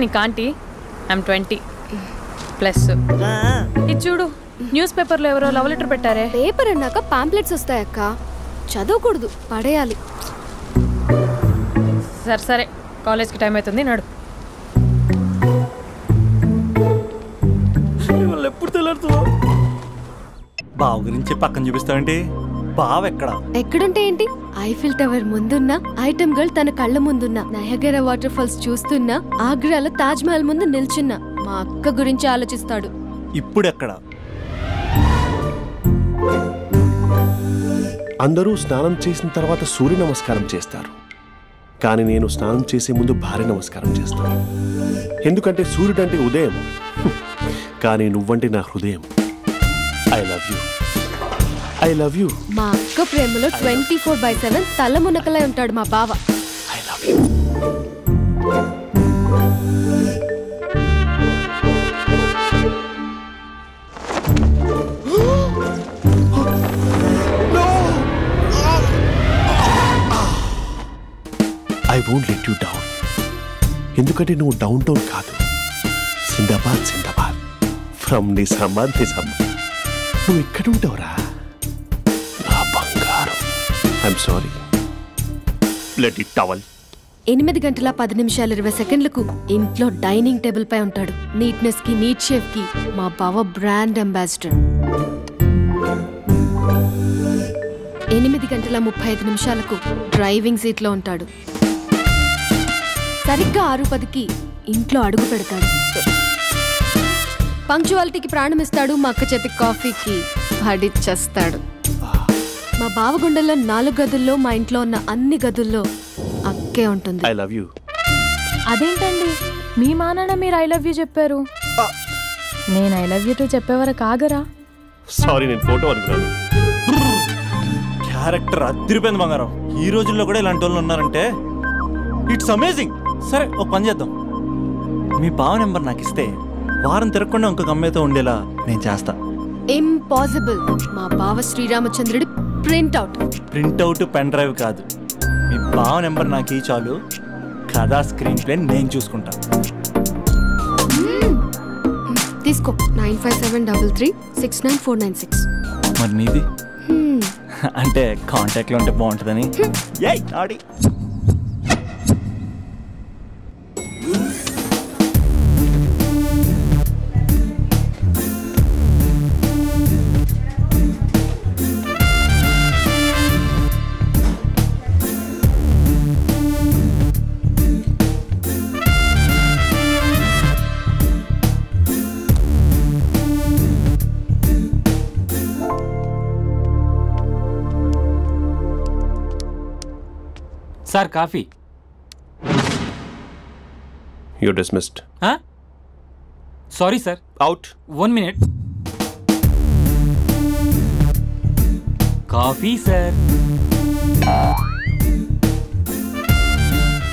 నీకు aunty I'm 20 plus. ఇది చూడు, న్యూస్ పేపర్లో ఎవరో లవ్ లెటర్ పెట్టారే. పేపర్ అన్నాక పాంప్లెట్స్ వస్తాయక్క, చదవకూడదు, పడేయాలి. సరే సరే, కాలేజ్కి టైం అవుతుంది, నడు. ఎప్పుడు తెల్లారుతావు? బావ గురించి పక్కన చూపిస్తావేంటి? బావ ఎక్కడుంటే ఏంటి? ఐఫిల్ టవర్ ముందున్న ఐటమ్ గర్ల్ తన కళ్ళ ముందున్న నయగరా వాటర్ ఫాల్స్ చూస్తున్నా, ఆగ్రాలో తాజ్ మహల్ ముందు నిల్చున్నా మా అక్క గురించి ఆలోచిస్తాడు. ఇప్పుడు ఎక్కడ? అందరూ స్నానం చేసిన తర్వాత సూర్య నమస్కారం చేస్తారు, కానీ నేను స్నానం చేసే ముందు భార్య నమస్కారం చేస్తాను. ఎందుకంటే సూర్యుడు అంటే ఉదయం, కానీ నువ్వంటే నా హృదయం. I love you, I love you. మా అక్క ప్రేమలో 24/7 తల మునకలై ఉంటాడు మా బావ. I love you. I won't let you down. ఎందుకంటే నువ్వు డౌన్ టౌన్ కాదు, జిందాబాద్ జిందాబాద్ ఫ్రమ్ నిజామాబాద్ నిజామాబాద్. నువ్వు ఇక్కడ ఉంటావురా నా బంగారం. I'm sorry, let it towel. 8 గంటల 10 నిమిషాలు 20 సెకండ్లకు ఇంట్లో డైనింగ్ టేబుల్ పై ఉంటాడు. నీట్నెస్ కి, నీట్ షేఫ్ కి మా బావ బ్రాండ్ అంబాసిడర్. 8 గంటల 35 నిమిషాలకు డ్రైవింగ్ సీట్ లో ఉంటాడు. సరిగ్గా 6:10కి ఇంట్లో అడుగు పెడతాడు. పంక్చువాలిటీకి ప్రాణమిస్తాడు. మా అక్క చేతి కాఫీకి పడిచ్చేస్తాడు. మా బావ గుండెల్లో 4 గదుల్లో, మా ఇంట్లో ఉన్న అన్ని గదుల్లో అక్కే ఉంటుంది. I love you. అదేంటండి, మీ మా నాన్న మీరు ఐ లవ్ యూ చెప్పారు, నేను ఐ లవ్ యూ టు చెప్పేవరకు ఆగరా? సారీ, నేను ఫోటో అనుకున్నాను. క్యారెక్టర్ అదిరిపోయింది బంగారం. ఈ రోజుల్లో కూడా ఇలాంటి వాళ్ళు ఉన్నారంటే ఇట్స్ అమేజింగ్. సరే, ఒక పని చేద్దాం. మీ బావ నెంబర్ నాకు ఇస్తే వారం తిరగకుండా ఇంకొక అమ్మాయితో ఉండేలా నేను చేస్తా. ఇంపాసిబుల్. మా బావ శ్రీరామచంద్రుడి ప్రింట్అవుట్. ప్రింట్అవుట్ పెన్ డ్రైవ్ కాదు, మీ బావ నెంబర్ నాకు ఈ చాలు. కథా స్క్రీన్ ప్లే నేను చూసుకుంటా. తీసుకో, 9573369496. మరి నీది? అంటే కాంటాక్ట్లో ఉంటే బాగుంటుందని. ఆడి sir coffee. You're dismissed. Sorry sir. Out. 1 minute. Coffee sir.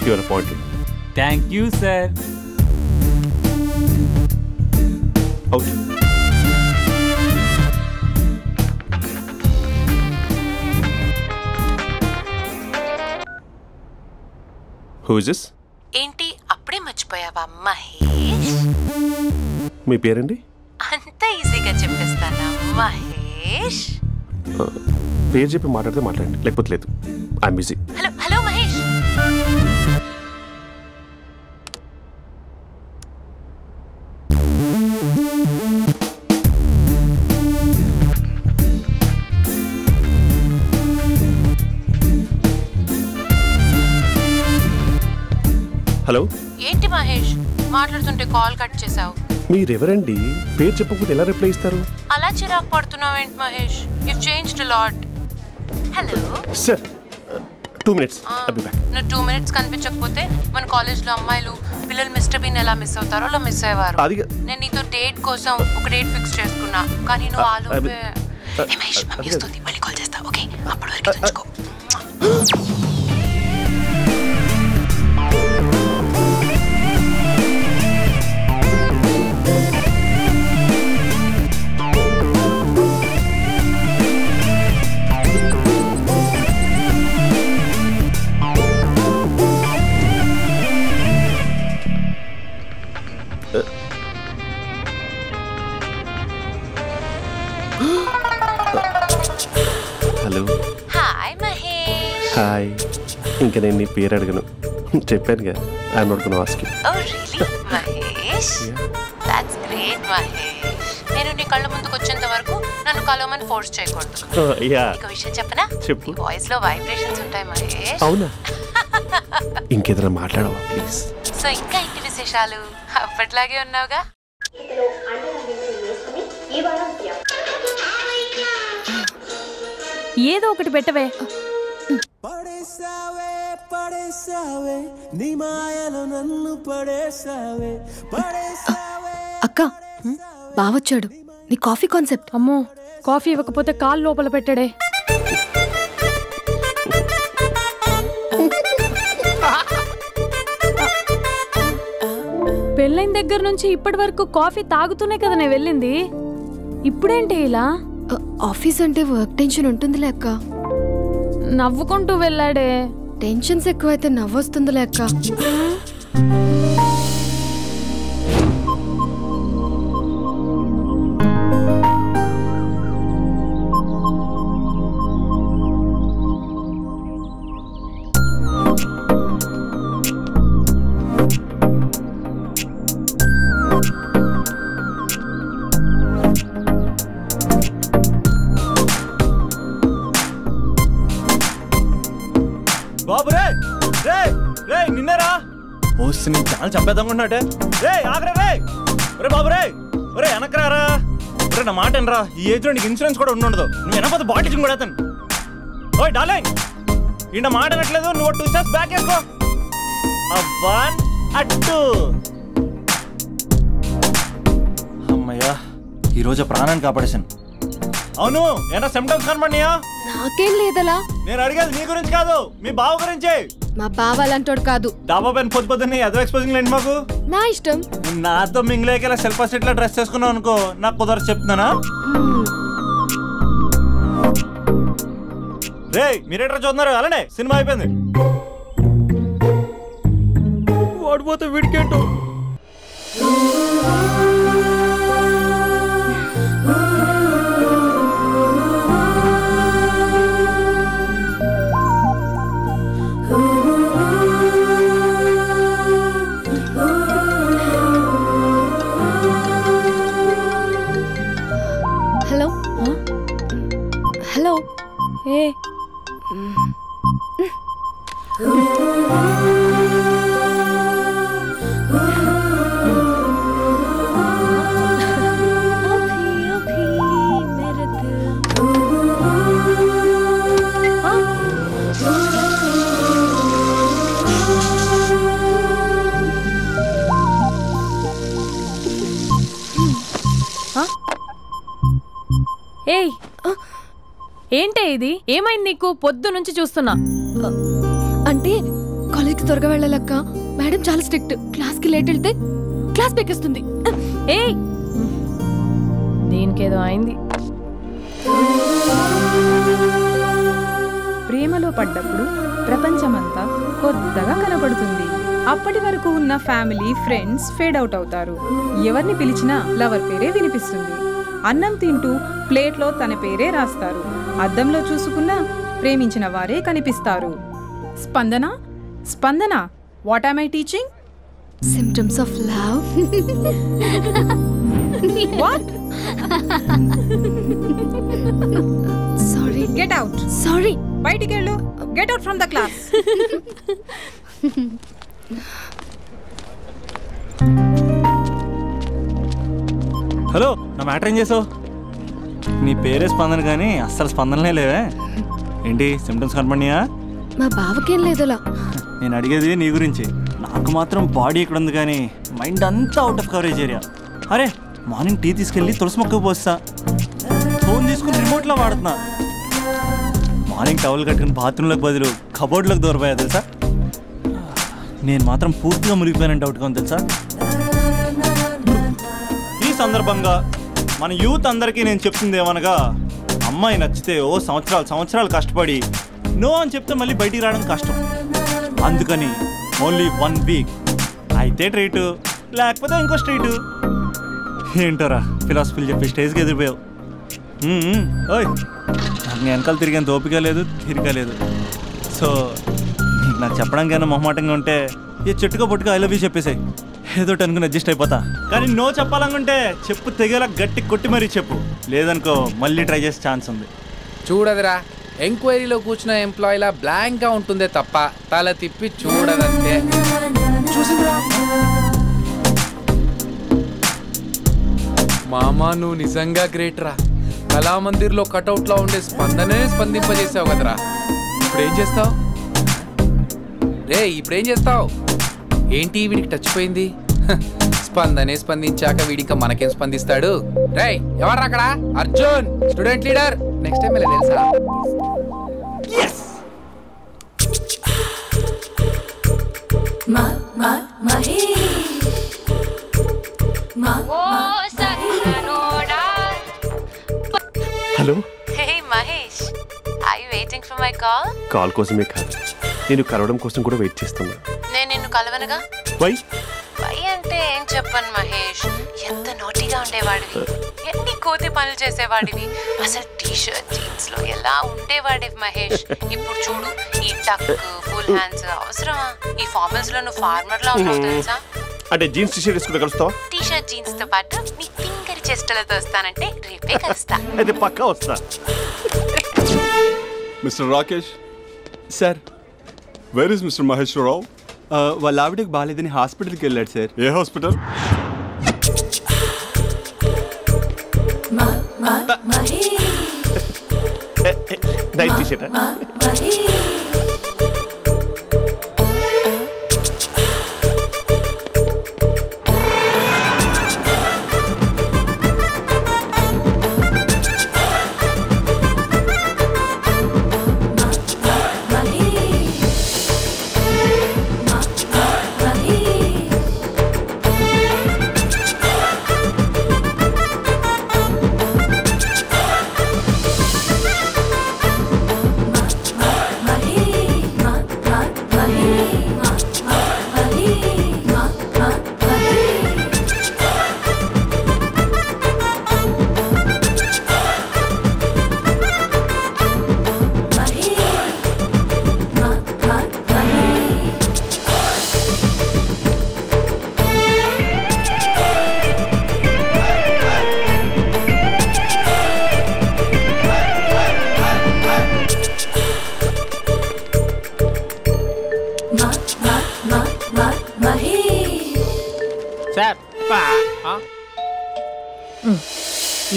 You are appointed. Thank you sir. Out. Who is this? ఏంటి అప్పుడే మర్చిపోయావా మహేష్? మీ పేరండి? అంత ఈజీగా చెప్పేస్తానా మహేష్? పేరు చెప్పి మాట్లాడితే మాట్లాడండి, లేకపోతే లేదు. I'm busy. Hello hello Mahesh. Hello. ఏంటి మహేష్, మాట్లాడుతుంటే కాల్ కట్ చేసావు? మీరెవరండి? పేరు చెప్పకపోతే ఎలా రిప్లై ఇస్తారు? అలా చిరాకు పడుతున్నావేంటి Mahesh? You changed a lot. Hello sir, 2 minutes. నువ్వు 2 minutes కనిపించకపోతే మన కాలేజ్లో అమ్మాయిలు పిల్లలు మిస్టర్ బీన్ ఎలా మిస్ అవుతారో అలా మిస్ అయ్యేవారు. నేను నీతో డేట్ కోసం ఒక డేట్ ఫిక్స్ చేసుకున్నా, కానీ నువ్వు ఆలోపే. మహేష్ మమ్మీ వస్తుంది, మళ్ళీ కాల్ చేస్తా. ఓకే, అప్పటి వరకు తెచ్చుకో. హలో. హాయ్ మహేష్. హాయ్. ఇంకా నేను నీ పేరు అడగను, చెప్పానుగా. I'm not gonna ask you. Oh really Mahesh? That's great Mahesh. నేను నీ కళ్ళ ముందుకు వచ్చేంత వరకు నన్ను కలవమని ఫోర్స్ చేయకూడదు. ఒక విషయం చెప్పనా? చెప్పు. వాయిస్ లో వైబ్రేషన్స్ ఉంటాయి మహేష్. అవునా? ఇంకేదైనా మాట్లాడవా ప్లీజ్? సో ఇంకా ఇంటి విశేషాలు అప్పట్లాగే ఉన్నావుగా? ఏదో ఒకటి పెట్టవే. అక్క బావొచ్చాడు. నీ కాఫీ కాన్సెప్ట్. అమ్మో, కాఫీ ఇవ్వకపోతే కాలు లోపల పెట్టడే. పెళ్ళైన దగ్గర నుంచి ఇప్పటి వరకు కాఫీ తాగుతూనే కదా నేను వెళ్ళింది. ఇప్పుడేంటి ఇలా? ఆఫీస్ అంటే వర్క్ టెన్షన్ ఉంటుందిలే అక్క. నవ్వుకుంటూ వెళ్ళాడే. టెన్షన్స్ ఎక్కువైతే నవ్వొస్తుందిలే అక్క. బాబు రే రే రే నిన్నరా ఓసి నీ చాలా చంపేద్దామన్నాటే. రే ఆగరా రే. ఒరే బాబు రే, ఒరే వెనకరారా. ఒరే నా మాట అనరా, ఈ ఏజ్లో నీకు ఇన్సూరెన్స్ కూడా ఉండదు. నువ్వు వెనకపోతే బాటిల్ కూడా అతను. ఓయ్ డార్లింగ్, ఈయన మాట అనట్లేదు. నువ్వు 2 స్టెప్స్ బ్యాక్ వేసుకో. 1 2. అమ్మయ్యా, ఈరోజు ప్రాణాన్ని కాపాడేశాను. అవును, ఏమన్నా సిమ్టమ్స్ కనబడినాయా? నాకేం లేదలా. నేను అడిగేది నీ గురించి కాదు, మీ బావ గురించి. మా బావ అలాంటోడు కాదు. డాబా పైన పొద్దు పొద్దున్నే ఎదో ఎక్స్పోజింగ్ లేండి మాకు. నా ఇష్టం. నాతో మింగిలేక సెల్ఫ్ అసెట్ లా డ్రెస్ చేసుకున్నావు అనుకో, నాకు కుదరదు చెప్తున్నానా? రే మీరేట్రా చూస్తున్నారు? అలానే సినిమా అయిపోయింది. వాడిపోతే వీడికేంటో. Hello hello. ఏ ఏయ్, ఏంటే ఇది? ఏమైంది నీకు? పొద్దు నుంచి చూస్తున్నా. అంటే కాలేజ్కి త్వరగా వెళ్ళాలక్క. మేడం చాలా స్ట్రిక్ట్. క్లాస్కి లేట్ వెళ్తే క్లాస్ పెక్కేస్తుంది. ఏయ్, దీనికేదో అయింది. ప్రేమలో పడ్డప్పుడు ప్రపంచమంతా కొత్తగా కనబడుతుంది. అప్పటి వరకు ఉన్న ఫ్యామిలీ ఫ్రెండ్స్ ఫేడ్ అవుట్ అవుతారు. ఎవరిని పిలిచినా లవర్ పేరే వినిపిస్తుంది. అన్నం తింటూ ప్లేట్లో తన పేరే రాస్తారు. అద్దంలో చూసుకున్నా ప్రేమించిన వారే కనిపిస్తారు. Spandana, Spandana, what am I teaching? Symptoms of love. What? Sorry. Get out. Sorry. బయటికి వెళ్ళు. Get out from the class. Hello, నా మ్యాటర్ ఏం చేసావు? నీ పేరే స్పందన కానీ అస్సలు స్పందనలే లేవే. ఏంటి సిమ్టమ్స్ కనపడినాయా? మా బావకేం లేదులా. నేను అడిగేది నీ గురించి. నాకు మాత్రం బాడీ ఇక్కడ ఉంది కానీ మైండ్ అంతా అవుట్ ఆఫ్ కవరేజ్ ఏరియా. అరే మార్నింగ్ టీ తీసుకెళ్ళి తులసి మొక్కకు పోస్తా. ఫోన్ తీసుకుని రిమోట్లో వాడుతున్నా. మార్నింగ్ టవల్ కట్టుకుని బాత్రూంలోకి బదులు కబోర్డ్లోకి దూరపోయా తెలుసా. నేను మాత్రం పూర్తిగా మునిగిపోయానని డౌట్గా ఉంది తెలుసా. ఈ సందర్భంగా మన యూత్ అందరికీ నేను చెప్తుంది ఏమనగా, అమ్మాయి నచ్చితే ఓ సంవత్సరాలు కష్టపడి నో అని చెప్తే మళ్ళీ బయటికి రావడం కష్టం. అందుకని ఓన్లీ 1 వీక్ అయితే ట్రీటు, లేకపోతే ఇంకో స్ట్రీట్. ఏంటోరా ఫిలాసఫీలు చెప్పి స్టేజ్కి ఎదిరిపోయావు. ఓయ్ నాకు వెనకాల తిరిగేంత ఓపిక లేదు, తీరిక లేదు. సో నాకు చెప్పడానికైనా మొహమాటంగా ఉంటే ఏ చెట్టుగా పొట్టుగా ఐ లవ్ యూ చెప్పేసాయి, ఏదో అనుకుని అడ్జస్ట్ అయిపోతా. కానీ నో చెప్పాలనుకుంటే చెప్పు తెగేలా గట్టి కొట్టి మరీ చెప్పు, లేదనుకో మళ్ళీ ట్రై చేసే ఛాన్స్ ఉంది. చూడదురా, ఎంక్వైరీలో కూర్చున్న ఎంప్లాయీలా బ్లాంక్గా ఉంటుందే తప్ప తల తిప్పి చూడదంతే. చూసిందిరా మామా, నువ్వు నిజంగా గ్రేట్ రా. కళామందిర్లో కటౌట్లో ఉండే స్పందనే స్పందింపజేసావు కదరా. ఇప్పుడేం చేస్తావు రే? ఇప్పుడేం చేస్తావు? ఏంటి వీడికి టచ్ పోయింది? స్పందనే స్పందించాక వీడిక మనకేం స్పందిస్తాడు? రే ఎవరు అక్కడ? Arjun student leader. Next time ఇలా తెలుసా? Hello. Hey Mahesh, are you waiting for my call? Call కోసమే కాదు, నేను కలవడం కోసం కూడా వెయిట్ చేస్తున్నా. నేను నిన్ను కలవనుగా. వై అంటే ఏం చెప్పను మహేష్, ఎంత నోటీగా ఉండేవాడివి, ఎన్ని కోతి పనులు చేసేవాడివి, అసలు టీ షర్ట్ జీన్స్ లో ఎలా ఉండేవాడివి మహేష్. ఇప్పుడు చూడు, ఈ టక్ ఫుల్ హ్యాండ్స్ అవసరమా? ఈ ఫార్మల్స్ లో నువ్వు ఫార్మర్ లా ఉన్నావు తెలుసా? అంటే జీన్స్ టీ షర్ట్ వేసుకుంటే కలుస్తావా? టీ షర్ట్ జీన్స్ తో పాటు నీ ఫింగర్ చెస్టలతో వస్తానంటే రేపే కలుస్తా. అయితే పక్కా వస్తా. Mister Rakesh sir. Where is mister Maheshwararao? వాళ్ళ ఆవిడకి బాగాలేదని హాస్పిటల్కి వెళ్ళాడు సార్. ఏ హాస్పిటల్? Night T shirt.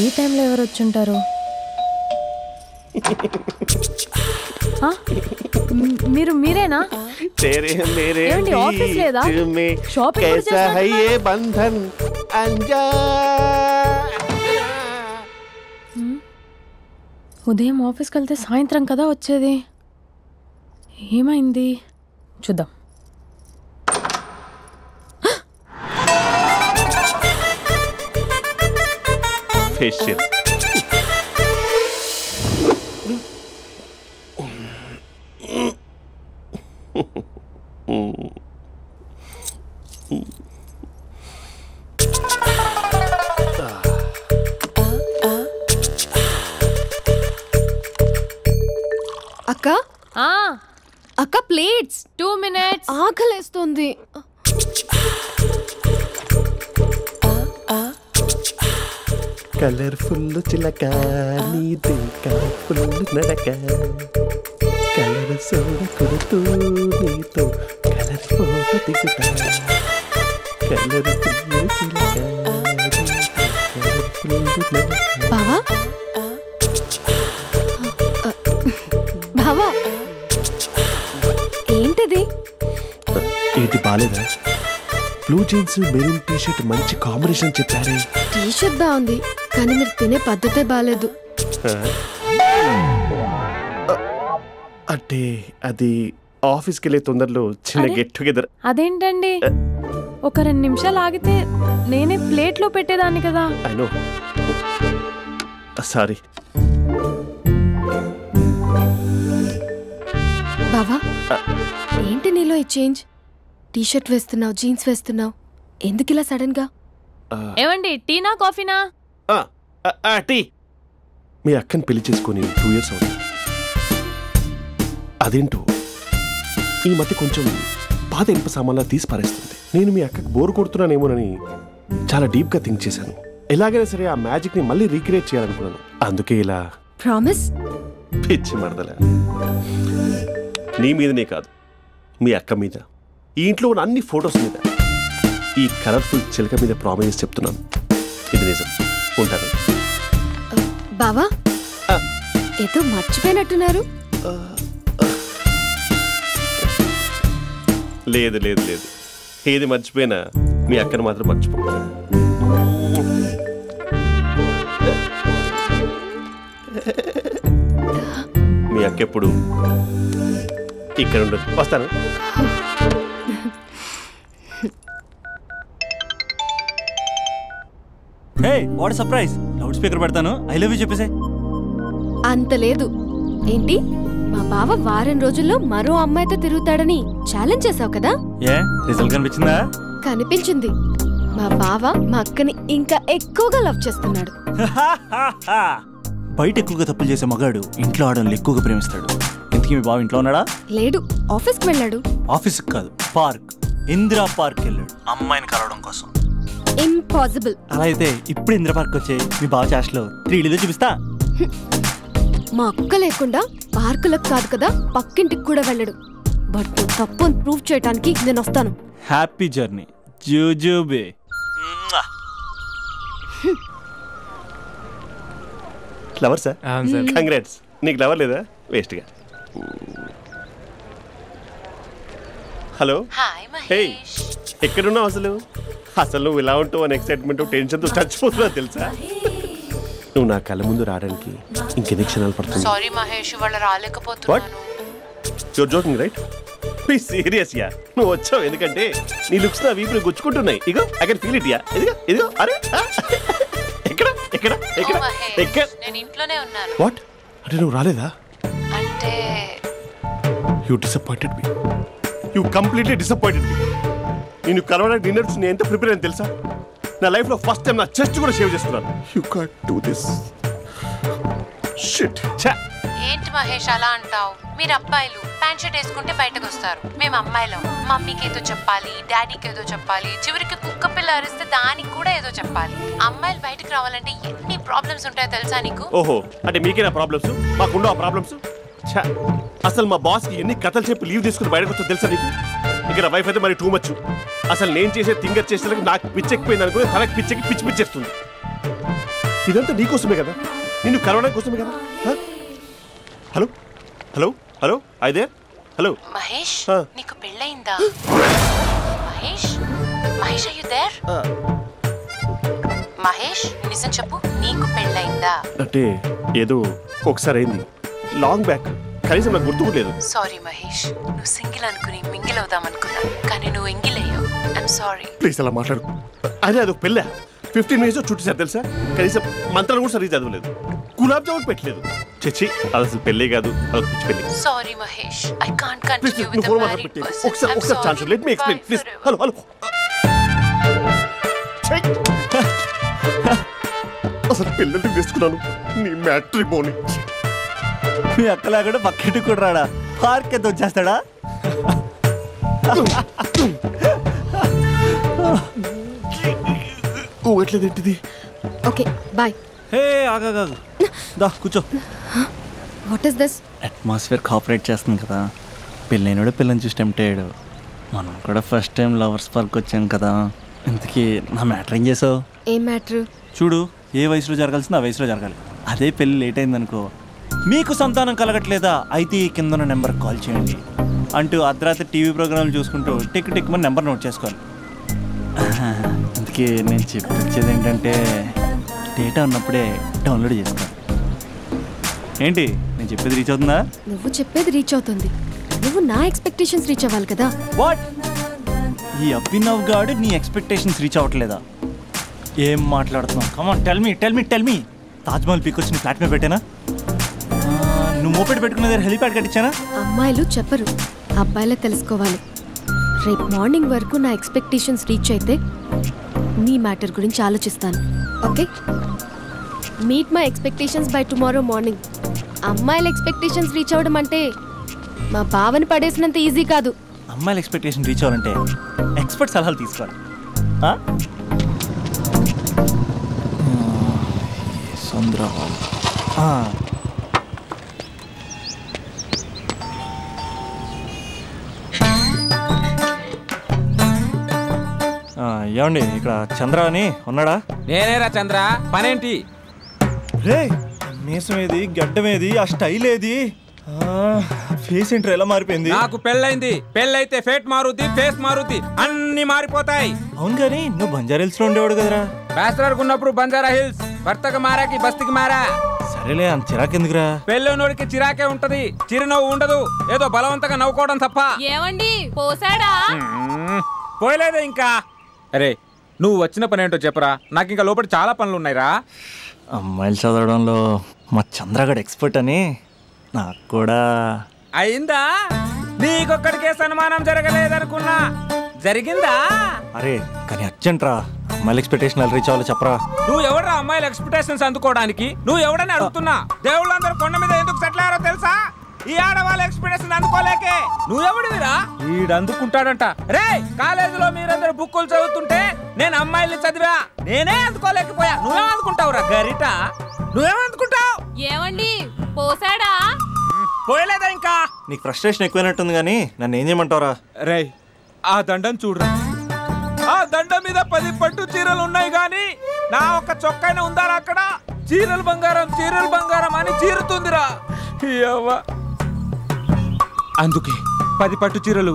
ఈ టైంలో ఎవరు వచ్చుంటారు? మీరేనా? ఏమండి ఆఫీస్ లేదా? షాపింగ్ ఉదయం ఆఫీస్కి వెళ్తే సాయంత్రం కదా వచ్చేది, ఏమైంది చూద్దాం. ఫేషియల్. అక్క అక్క ప్లేట్స్. 2 minutes. ఆకలేస్తుంది. కలర్ఫుల్ చిలక నీదే కలర్ఫుల్ నడక, కలర్ సోడ కొడుతూ నీతో కలర్ ఫోటో దిగుతా, కలర్ఫుల్ చిలక బావా బావా ఏంటిది? ఏంటి బాలేదా? Blue jeans maroon T shirt మంచి కాంబినేషన్ చెప్పారే. టీ షర్ట్ బాగుంది కానీ మీరు తినే పద్ధతే బాలేదు. అంటే అది ఆఫీస్కి వెళ్ళే తొందరలో చిన్న గెట్ టుగెదర్. అదేంటండి, ఒక 2 నిమిషాలు ఆగితే నేనే ప్లేట్లో పెట్టేదాన్ని కదా. I know, sorry. బావా ఏంటి నీలో ఈ చేంజ్? టీ షర్ట్ వేస్తున్నావు, జీన్స్ వేస్తున్నావు, ఎందుకిలా సడన్ గా? ఏమండి టీనా కాఫీనా? టీ. మీ అక్కని పెళ్లి చేసుకొని 2 years అవుతుంది. అదేంటో ఈ మధ్య కొంచెం పాత ఇనుప సామాన్లా తీసి పారేస్తుంది. నేను మీ అక్కకి బోరు కొడుతున్నానేమోనని చాలా డీప్గా థింక్ చేశాను. ఎలాగైనా సరే ఆ మ్యాజిక్ని మళ్ళీ రీక్రియేట్ చేయాలనుకున్నాను. అందుకే ఇలా. ప్రామిస్? పిచ్చి మరదల, నీ మీదనే కాదు, మీ అక్క మీద, ఈ ఇంట్లో ఉన్న అన్ని ఫొటోస్ మీద, ఈ కలర్ఫుల్ చిలక మీద ప్రామిస్ చెప్తున్నాను. ఇది నిజం. ఉంటాను. బావా, ఏదో మర్చిపోయినట్టున్నారు. లేదు లేదు లేదు, ఏది మర్చిపోయినా మీ అక్కను మాత్రం మర్చిపో. మీ అక్క ఎప్పుడు ఇక్కడ ఉండదు. వస్తాను. Hey what surprise. Loud speaker పెడతాను, ఐ లవ్ యూ చెప్పేసే. అంత లేదు. ఏంటి, మా బావ వారం రోజుల్లో మరో అమ్మాయితో తిరుగుతాడని ఛాలెంజ్ చేసావు కదా? ఏ రిజల్ట్ కనిపించిందా? కనిపించింది. మా బావ మా అక్కని ఇంకా ఎక్కువగా లవ్ చేస్తున్నాడు. బయట ఎక్కువగా తప్పులు చేసే మగాడు ఇంట్లో ఆడవాళ్ళు ఎక్కువగా ప్రేమిస్తాడు. ఇంతకీ మీ బావ ఇంట్లో ఉన్నాడా? లేడు, ఆఫీస్కి వెళ్ళాడు. ఆఫీస్కి కాదు, పార్క్, ఇందిరా పార్క్ వెళ్ళాడు అమ్మాయిని కలవడం కోసం. ఇంపాసిబుల్. అలా అయితే ఇప్పుడు ఇందిరా పార్క్ వచ్చే మీ బావ చాష్లో 3Dలో చూపిస్తా. మా అక్క లేకుండా పార్కులకు కాదు కదా, పక్కింటికి కూడా వెళ్ళడు. బట్ నువ్వు తప్పు అని ప్రూవ్ చేయడానికి నేను వస్తాను. హ్యాపీ జర్నీ జూజూబే. Flower sir, congrats. నీకు ఫ్లవర్ లేదా? వేస్ట్గా. హలో. హే, ఎక్కడున్నావు అసలు? అసలు నువ్వు ఇలా ఉంటావు అని ఎక్సైట్మెంట్ టెన్షన్తో చచ్చిపోతున్నావు తెలుసా? నువ్వు నా కళ్ళ ముందు రావడానికి ఇంకెన్ని క్షణాలు పడుతుంది? సారీ మహేష్, వాళ్ళు రాలేకపోతున్నాను. Your joking right? Please serious యా. నువ్వు వచ్చావు ఎందుకంటే నీ లుక్స్ నా వీపులు గుచ్చుకుంటున్నాయి. ఇగో ఐ కెన్ ఫీల్ ఇట్ యా. ఇదిగో ఇదిగో. అరే ఎక్కడ ఎక్కడ ఎక్కడ ఎక్కడ? నేను ఇంట్లోనే ఉన్నాను. వాట్ అంటే నువ్వు రాలేదా? అంటే you disappointed me. You completely disappointed me. నేను కలవడానికి డిన్నర్స్ నేను ఎంత ప్రిపేర్ అని తెలుసా? నా లైఫ్లో ఫస్ట్ టైం నా చెస్ట్ కూడా షేవ్ చేస్తున్నాను. You can't do this. Shit. ఏంటి మహేష్ అలా అంటావు? మీరు అబ్బాయిలు ప్యాంట్ షర్ట్ వేసుకుంటే బయటకు వస్తారు. మేము అమ్మాయిలం మమ్మీకి ఏదో చెప్పాలి, డాడీకి ఏదో చెప్పాలి, చివరికి కుక్క పిల్ల అరిస్తే దానికి కూడా ఏదో చెప్పాలి. అమ్మాయిలు బయటకు రావాలంటే ఎన్ని ప్రాబ్లమ్స్ ఉంటాయో తెలుసా నీకు? ఓహో, అంటే మీకేనా ప్రాబ్లమ్స్? మాకుండా ఆ ప్రాబ్లమ్స్? అసలు మా బాస్కి ఎన్ని కథలు చెప్పి లీవ్ తీసుకుని బయటకు వచ్చో తెలుసా నీకు? ఇక్కడ వైఫ్ అయితే మరి టూ మచ్. అసలు నేను చేసే థింగర్ చేసేందుకు నాకు పిచ్చెక్కిపోయింది అనుకుని తనకు పిచ్చెక్కి పిచ్చి పిచ్చేస్తుంది. ఇదంతా నీకోసమే కదా, నిన్ను కలవడానికి కోసమే కదా. హలో హలో హలో అయితే హలో మహేష్, నీకు పెళ్ళయిందా? Mahesh Mahesh are you there? Mahesh నిజం చెప్పు, నీకు పెళ్ళయిందా? అంటే ఏదో ఒకసారి అయింది, లాంగ్ బ్యాక్, కనీసం నాకు గుర్తు లేదు. సారీ మహేష్, నువ్వు సింగిల్ అనుకుని మింగిల్ అవుదాం అనుకున్నా, కానీ నువ్వు ఎంగిల్ అయ్యావు. I'm sorry. ప్లీజ్ అలా మాట్లాడు. అదే అదొక పెళ్ళా? 15 minutes చుట్టేసారు తెలుసా? కనీసం మంత్రాలు కూడా సరిగ్గా చదవలేదు, గులాబ్ జామున్ పెట్టలేదు. చచ్చి, అది అసలు పెళ్ళే కాదు, అదొక పిచ్చి పెళ్ళి. Sorry Mahesh, I can't continue with the married person. ఒకసారి chance let me explain please. Hello hello. అసలు పెళ్ళంటే తీసుకున్నాను నీ మ్యాట్రిమోనీ. మీ అక్కలాగా పక్కింటికి కూడా రాడా? పార్క్ ఎంత వచ్చేస్తాడా? ఎట్లేదేంటిది? Okay bye. హే ఆగా దా కూర్చో. What is this? Atmosphere cooperate చేస్తుంది కదా. పెళ్ళైనడు పిల్లని చూసి టెంప్ట్ అయ్యాడు. మనం కూడా ఫస్ట్ టైం లవర్స్ పార్క్ వచ్చాం కదా. ఇంతకీ నా మ్యాటర్ ఏం చేసావు? ఏం మ్యాటర్? చూడు, ఏ వయసులో జరగాల్సిందో ఆ వయసులో జరగాలి. అదే పెళ్ళి లేట్ అయిందనుకో, మీకు సంతానం కలగట్లేదా అయితే ఈ కింద ఉన్న నెంబర్కి కాల్ చేయండి అంటూ అర్ధరాత్రి టీవీ ప్రోగ్రాంలు చూసుకుంటూ టిక్ టిక్ మన నెంబర్ నోట్ చేసుకోవాలి. అందుకే నేను చెప్పేది ఏంటంటే డేటా ఉన్నప్పుడే డౌన్లోడ్ చేసుకోవాలి. ఏంటి నేను చెప్పేది రీచ్ అవుతుందా? నువ్వు చెప్పేది రీచ్ అవుతుంది, నువ్వు నా ఎక్స్పెక్టేషన్స్ రీచ్ అవ్వాలి కదా. వాట్? ఈ అభినవ్ గాడు నీ ఎక్స్పెక్టేషన్స్ రీచ్ అవ్వట్లేదా? ఏం మాట్లాడుతున్నావు? Come on tell me. Taj Mahal peak వచ్చి నీ ఫ్లాట్ మీద పెట్టానా? నువ్వు మోపెట్ పెట్టుకునే దగ్గర హెలిప్యాడ్ కట్టించానా? అమ్మాయిలు చెప్పరు, అబ్బాయిలే తెలుసుకోవాలి. రేపు మార్నింగ్ వరకు నా ఎక్స్పెక్టేషన్స్ రీచ్ అయితే నీ మ్యాటర్ గురించి ఆలోచిస్తాను. Okay, meet my expectations by tomorrow morning. అమ్మాయిల ఎక్స్పెక్టేషన్స్ రీచ్ అవ్వడం అంటే మా బావని పడేసినంత ఈజీ కాదు. అమ్మాయిల ఎక్స్పెక్టేషన్ రీచ్ అవ్వాలంటే ఎక్స్పర్ట్ సలహాలు తీసుకోవాలి. ఏమండి ఇక్కడ చంద్ర అని ఉన్నాడా? నేనేరా చంద్ర, పనేంటి? రే మీసం ఏది, గడ్డం ఏది, ఆ స్టైల్ ఏది, ఫేస్ ఏంట్రా ఎలా మారిపోయింది? నాకు పెళ్ళైంది, పెళ్ళైతే ఫేట్ మారుద్ది, ఫేస్ మారుద్ది, అన్ని మారిపోతాయి. అవును కానీ నువ్వు బంజారా హిల్స్ లో ఉండేవాడు కదరా? బ్యాచిలర్ ఉన్నప్పుడు బంజారా హిల్స్, భర్తకు మారాకి బస్తికి మారా. సరేలే, అంత చిరాకెందుకురా? పెళ్ళోనోడికి చిరాకే ఉంటది, చిరునవ్వు ఉండదు, ఏదో బలవంతంగా నవ్వుకోవడం తప్ప. ఏమండి పోసాడా? పోయలేదే ఇంకా. అరే నువ్వు వచ్చిన పని ఏంటో చెప్పరా, నాకు ఇంకా లోపల చాలా పనులు ఉన్నాయిరా. అమ్మాయిలు చదవడంలో మా చంద్రగడ్ ఎక్స్పర్ట్ అని నాకు కూడా అయిందా? నీకొక్కడికే సన్మానం జరగలేదనుకున్నా, జరిగిందా? అరే కానీ అర్జెంట్ రా, అమ్మాయిల ఎక్స్పెక్టేషన్ రీచ్ అవ్వాలి చెప్పరా. నువ్వు ఎవరా అమ్మాయిల ఎక్స్పెక్టేషన్స్ అందుకోవడానికి? నువ్వు ఎవడని అడుగుతున్నా. దేవుళ్ళందరూ కొండ మీద ఎందుకు సెటిల్ అయ్యారో తెలుసా? ఈ ఆడవాళ్ళ ఎక్స్పెక్టేషన్ అందుకోలేకే. నువ్వెవడివిరా? వీడు అందుకుంటాడంట. రే కాలేజీలో మీరందరూ బుక్కులు చదువుతుంటే నేను అమ్మాయిల్ని చదివా, నేనే అందుకోలేకపోయా. నువ్వేం అందుకుంటావురా గరిట? నువ్వేం అందుకుంటావు? ఏమండి పోసాడా? పోయలేదా ఇంకా? నీకు ఫ్రస్ట్రేషన్ ఎక్కువైనట్టుంది కానీ నన్ను ఏం చేయమంటావురా? రే ఆ దండం చూడరా, ఆ దండం మీద 10 పట్టు చీరలు ఉన్నాయి గాని నా ఒక్క చొక్కాయినా ఉందారా అక్కడ? చీరలు బంగారం, చీరలు బంగారం అని చీరుతుందిరా. అందుకే 10 పట్టు చీరలు,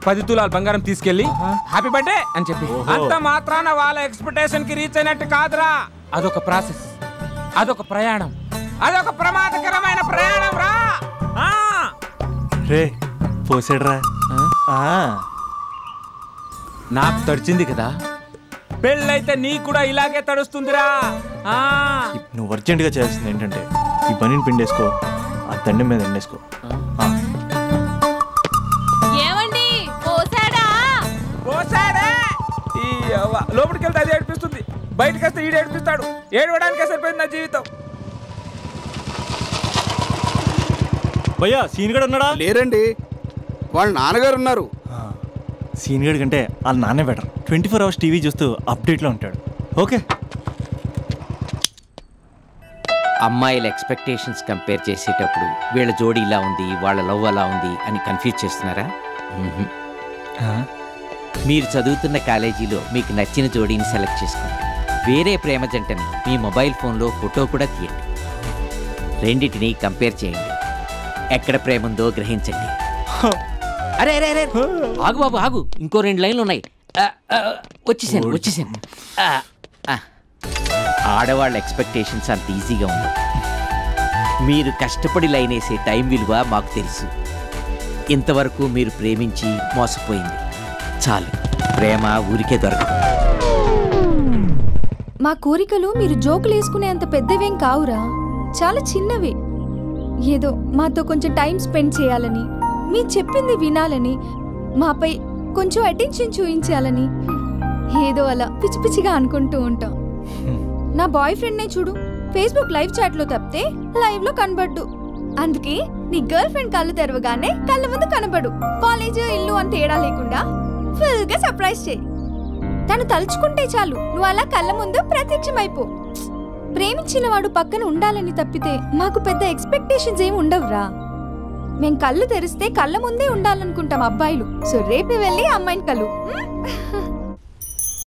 10 తులాల బంగారం తీసుకెళ్లి హ్యాపీ బర్త్డే అని చెప్పి. అంత మాత్రాన వాళ్ళ ఎక్స్పెక్టేషన్ కి రీచ్ అయినట్టు కాదురా. అదొక ప్రాసెస్, అదొక ప్రయాణం, అదొక ప్రమాదకరమైన ప్రయాణం రా. రే పోసాడ్రా, నాకు తడిచింది కదా, పెళ్ళైతే నీ కూడా ఇలాగే తడుస్తుందిరా. నువ్వు అర్జెంట్ గా చేయాల్సింది ఏంటంటే ఈ పనిని పిండేసుకో, ఆ దండం మీద ఎండేసుకో. ఏమండి పోసాడా? పోసాడే. ఈ లోపలికి వెళ్తే అది ఏడిపిస్తుంది, బయటకు వస్తే ఈడు ఏడిపిస్తాడు. ఏడవడానికే సరిపోయింది నా జీవితం. భయ్యా సీన్ గడ్ ఉన్నాడా? లేరండి, వాళ్ళ నాన్నగారు ఉన్నారు. సీన్ గడ్ కంటే వాళ్ళ నాన్నే బెటర్. 24 hours టీవీ చూస్తూ అప్డేట్లో ఉంటాడు. ఓకే, అమ్మాయిల ఎక్స్పెక్టేషన్స్ కంపేర్ చేసేటప్పుడు వీళ్ళ జోడి ఇలా ఉంది, వాళ్ళ లవ్ అలా ఉంది అని కన్ఫ్యూజ్ చేస్తున్నారా? మీరు చదువుతున్న కాలేజీలో మీకు నచ్చిన జోడీని సెలెక్ట్ చేసుకోండి. వేరే ప్రేమ జంటని మీ మొబైల్ ఫోన్లో ఫోటో కూడా తీయండి. రెండింటిని కంపేర్ చేయండి, ఎక్కడ ప్రేమ ఉందో గ్రహించండి. అరే అరే అరే ఆగు బాబు ఆగు, ఇంకో 2 లైన్లు ఉన్నాయి. వచ్చేసాను. ఆడవాళ్ళ ఎక్స్పెక్టేషన్స్ అంత ఈజీగా ఉండవు. మీరు కష్టపడి లైన్ వేసే టైం విలువ మాకు తెలుసు. ఇంతవరకు మీరు ప్రేమించి మోసపోయింది చాలు, ప్రేమ ఊరికే దొరకదు. మా కోరికలు మీరు జోకులు వేసుకునేంత పెద్దవేం కావురా, చాలా చిన్నవి. ఏదో మాతో కొంచెం టైం స్పెండ్ చేయాలని, మీ చెప్పింది వినాలని, మాపై కొంచెం అటెన్షన్ చూపించాలని ఏదో అలా పిచ్చి పిచ్చిగా అనుకుంటూ ఉంటాం. నా బాయ్ ఫ్రెండ్నే చూడు, ఫేస్బుక్ లైవ్ చాట్లో తప్పితే లైవ్ లో కనబడ్డు. అందుకే నీ గర్ల్ ఫ్రెండ్ కళ్ళు తెరవగానే కళ్ళ ముందు కనబడు. కాలేజ్ ఇల్లు అని తేడా లేకుండా ఫుల్ గా సర్ప్రైజ్ చేయి. తను తలుచుకుంటే చాలు నువ్వు అలా కళ్ళ ముందు ప్రత్యక్షమైపో. ప్రేమించిన వాడు పక్కన ఉండాలని తప్పితే మాకు పెద్ద ఎక్స్పెక్టేషన్స్ ఏమి ఉండవురా. మేం కళ్ళు తెరిస్తే కళ్ళ ముందే ఉండాలనుకుంటాం అబ్బాయిలు. సో రేపు వెళ్ళి అమ్మాయిని కలు.